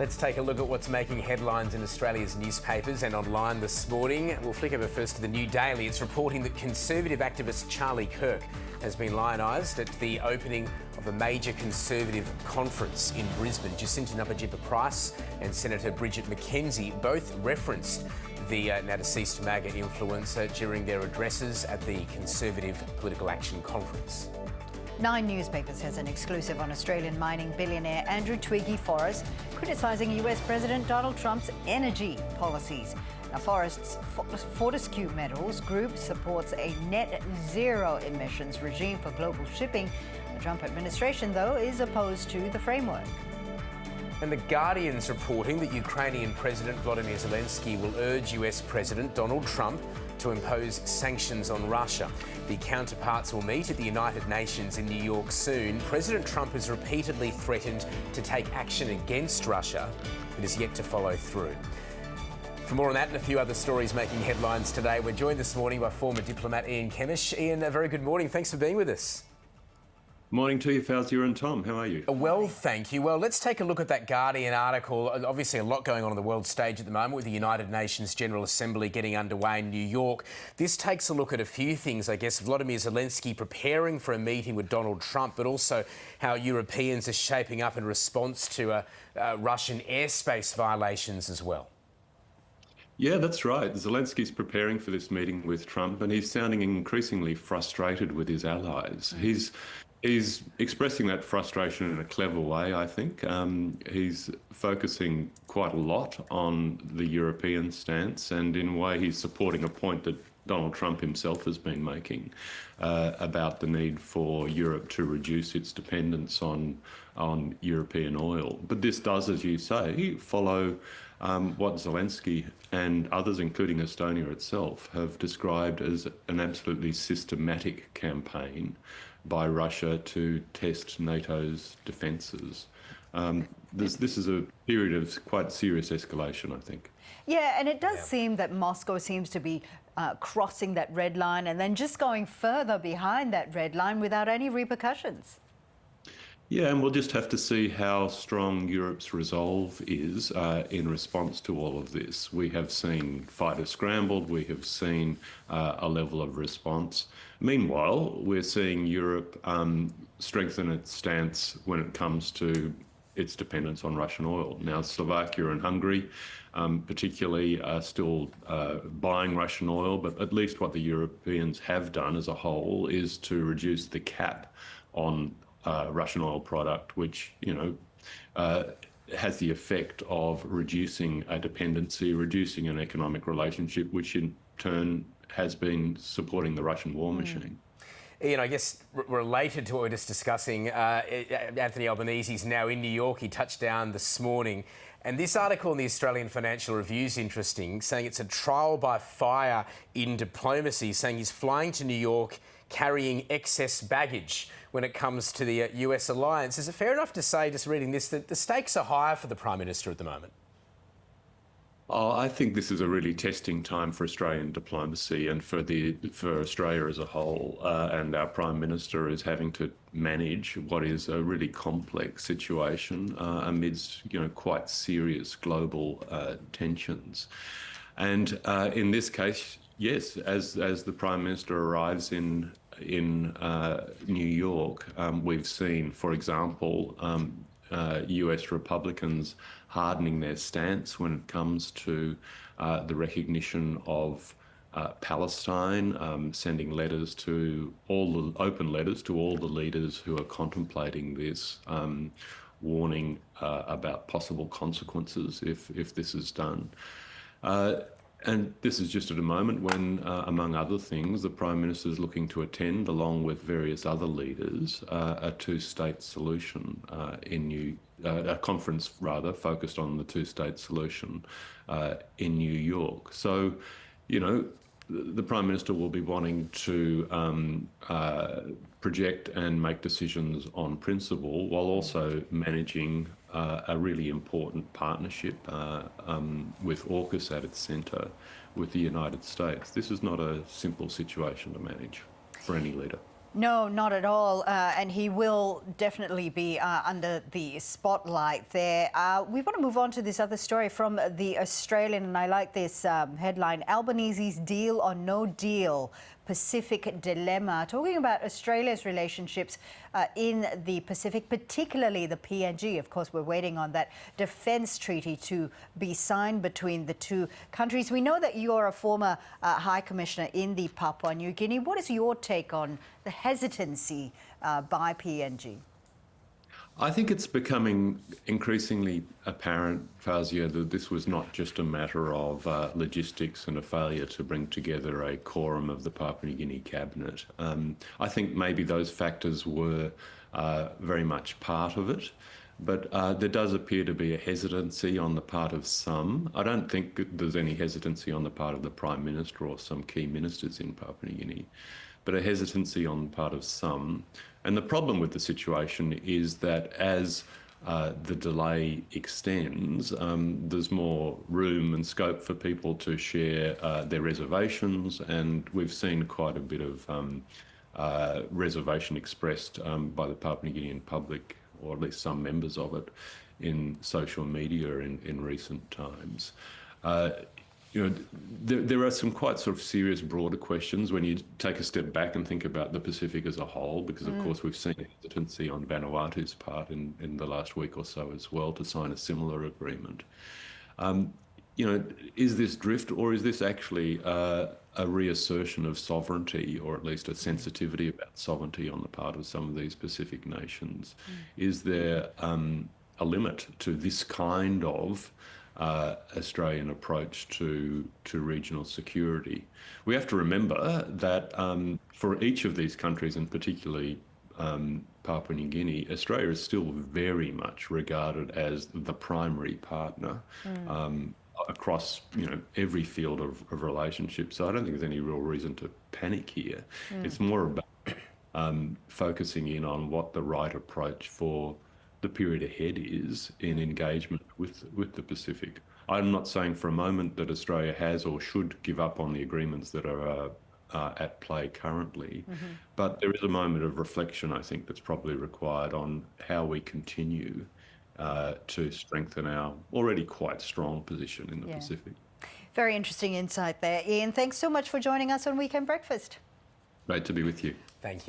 Let's take a look at what's making headlines in Australia's newspapers and online this morning. We'll flick over first to the New Daily. It's reporting that Conservative activist Charlie Kirk has been lionised at the opening of a major Conservative conference in Brisbane. Jacinta Nampijinpa-Price and Senator Bridget McKenzie both referenced the now deceased MAGA influencer during their addresses at the Conservative Political Action Conference. Nine Newspapers has an exclusive on Australian mining billionaire Andrew Twiggy Forrest criticising US President Donald Trump's energy policies. Now, Forrest's Fortescue Metals Group supports a net zero emissions regime for global shipping. The Trump administration, though, is opposed to the framework. And The Guardian's reporting that Ukrainian President Volodymyr Zelensky will urge US President Donald Trump to impose sanctions on Russia. The counterparts will meet at the United Nations in New York soon. President Trump has repeatedly threatened to take action against Russia, but is yet to follow through. For more on that and a few other stories making headlines today, we're joined this morning by former diplomat Ian Kemish. Ian, a very good morning. Thanks for being with us. Morning to you, Fauziah and Tom. How are you? Well, thank you. Well, let's take a look at that Guardian article. Obviously, a lot going on the world stage at the moment with the United Nations General Assembly getting underway in New York. This takes a look at a few things, I guess. Volodymyr Zelensky preparing for a meeting with Donald Trump, but also how Europeans are shaping up in response to Russian airspace violations as well. Yeah, that's right. Zelensky's preparing for this meeting with Trump, and he's sounding increasingly frustrated with his allies. He's expressing that frustration in a clever way, I think. He's focusing quite a lot on the European stance, and in a way he's supporting a point that Donald Trump himself has been making about the need for Europe to reduce its dependence on European oil. But this does, as you say, follow what Zelensky and others, including Estonia itself, have described as an absolutely systematic campaign by Russia to test NATO's defences. This is a period of quite serious escalation, I think. Yeah, and it does seem that Moscow seems to be crossing that red line and then just going further behind that red line without any repercussions. Yeah, and we'll just have to see how strong Europe's resolve is in response to all of this. We have seen fighters scrambled, we have seen a level of response. Meanwhile, we're seeing Europe strengthen its stance when it comes to its dependence on Russian oil. Now, Slovakia and Hungary particularly are still buying Russian oil, but at least what the Europeans have done as a whole is to reduce the cap on Russian oil product, which, has the effect of reducing a dependency, reducing an economic relationship, which in turn has been supporting the Russian war machine. Ian, I guess related to what we're just discussing, Anthony Albanese's now in New York. He touched down this morning. And this article in the Australian Financial Review is interesting, saying it's a trial by fire in diplomacy, saying he's flying to New York carrying excess baggage when it comes to the US alliance. Is it fair enough to say, just reading this, that the stakes are higher for the Prime Minister at the moment? Oh, I think this is a really testing time for Australian diplomacy and for Australia as a whole. And our Prime Minister is having to manage what is a really complex situation amidst, quite serious global tensions. And in this case, yes, as the Prime Minister arrives in New York, we've seen, for example, US Republicans hardening their stance when it comes to the recognition of Palestine, sending letters to open letters to all the leaders who are contemplating this, warning about possible consequences if this is done. And this is just at a moment when, among other things, the Prime Minister is looking to attend, along with various other leaders, a two-state solution a conference rather focused on the two-state solution in New York. So, the Prime Minister will be wanting to project and make decisions on principle while also managing a really important partnership with AUKUS at its centre with the United States. This is not a simple situation to manage for any leader. No, not at all. And he will definitely be under the spotlight there. We want to move on to this other story from the Australian, and I like this headline, Albanese's deal or no deal, Pacific dilemma, talking about Australia's relationships in the Pacific, particularly the PNG. Of course, we're waiting on that defence treaty to be signed between the two countries. We know that you're a former High Commissioner in the Papua New Guinea. What is your take on the hesitancy by PNG? I think it's becoming increasingly apparent, Fauziah, that this was not just a matter of logistics and a failure to bring together a quorum of the Papua New Guinea cabinet. I think maybe those factors were very much part of it, but there does appear to be a hesitancy on the part of some. I don't think there's any hesitancy on the part of the Prime Minister or some key ministers in Papua New Guinea, but a hesitancy on the part of some. And the problem with the situation is that as the delay extends, there's more room and scope for people to share their reservations, and we've seen quite a bit of reservation expressed by the Papua New Guinean public, or at least some members of it, in social media in recent times. There are some quite sort of serious, broader questions when you take a step back and think about the Pacific as a whole, because of course we've seen hesitancy on Vanuatu's part in the last week or so as well to sign a similar agreement. Is this drift, or is this actually a reassertion of sovereignty, or at least a sensitivity about sovereignty on the part of some of these Pacific nations? Is there a limit to this kind of Australian approach to regional security? We have to remember that for each of these countries, and particularly Papua New Guinea, Australia is still very much regarded as the primary partner across every field of relationship. So I don't think there's any real reason to panic here. It's more about focusing in on what the right approach for the period ahead is in engagement with the Pacific. I'm not saying for a moment that Australia has or should give up on the agreements that are at play currently, but there is a moment of reflection, I think, that's probably required on how we continue to strengthen our already quite strong position in the Pacific. Very interesting insight there, Ian. Thanks so much for joining us on Weekend Breakfast. Great to be with you. Thank you.